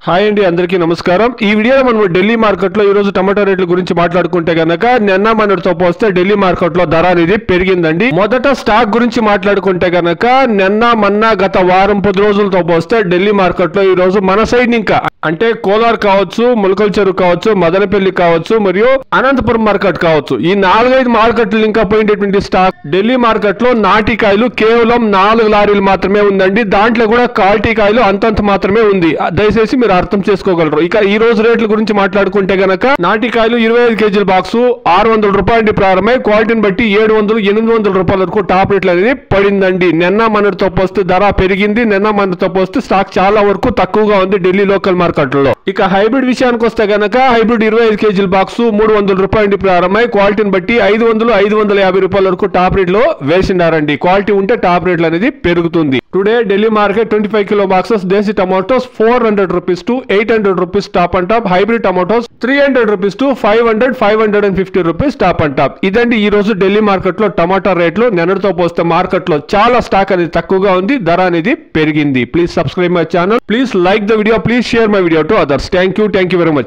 Hi అండి, అందరికీ నమస్కారం. ఈ వీడియోలో మనం ఢిల్లీ మార్కెట్లో ఈరోజు టమాటో రేట్ల గురించి మాట్లాడుకుంటే గనక నిన్న మొన్నటితో పోస్తే ఢిల్లీ మార్కెట్లో ధర అనేది పెరిగిందండి. మొదట స్టాక్ గురించి మాట్లాడుకుంటే గనక నిన్న మొన్న గత వారం 10 రోజులతో పోస్తే ఢిల్లీ మార్కెట్లో ఈ రోజు మన సైడ్ ఇంకా అంటే కోలార్ కావచ్చు, ములకల్ చెరువు కావచ్చు, మదనపల్లి కావచ్చు మరియు అనంతపురం మార్కెట్ కావచ్చు, ఈ 4-5 మార్కెట్లు ఇంకా పోయినటువంటి స్టాక్ ఢిల్లీ మార్కెట్ లో నాటికాయలు కేవలం 4 లారీలు మాత్రమే ఉందండి. దాంట్లో కూడా క్వాలిటీ కాయలు అంతంత మాత్రమే ఉంది. దయచేసి మీరు అర్థం చేసుకోగలరు. ఇక ఈ రోజు రేట్ల గురించి మాట్లాడుకుంటే గనక నాటికాయలు 25 కేజీల బాక్స్ 600 రూపాయల నుండి ప్రారంభమై క్వాలిటీని బట్టి 700-800 రూపాయల వరకు టాప్ రేట్లు అనేది పడిందండి. నిన్న మొన్నటితో పోస్తే ధర పెరిగింది. నిన్న మొన్నటితో పోస్తే స్టాక్ చాలా వరకు తక్కువగా ఉంది ఢిల్లీ లోకల్ మార్కెట్ లో. ఇక హైబ్రిడ్ విషయానికి వస్తే గనక హైబ్రిడ్ 25 కేజీల బాక్స్ 300 రూపాయల నుండి ప్రారంభమై క్వాలిటీని బట్టి 500-550 రూపాయల వరకు టాప్ రేట్ లో వేసినారండి. క్వాలిటీ ఉంటే టాప్ రేట్లు అనేది పెరుగుతుంది. Today Delhi market 25 kilo boxes desi tomatoes 400 rupees to 800 rupees top and top. Hybrid tomatoes 300 rupees to 500-550 rupees top and top. ఇదండి ఈ రోజు ఢిల్లీ మార్కెట్ లో టమాటా రేట్లు. నిన్నటితో పోస్తే మార్కెట్ లో చాలా స్టాక్ అనేది తక్కువగా ఉంది, ధర అనేది పెరిగింది. Please subscribe my channel, please like the video, please share my video to others. Thank you very much.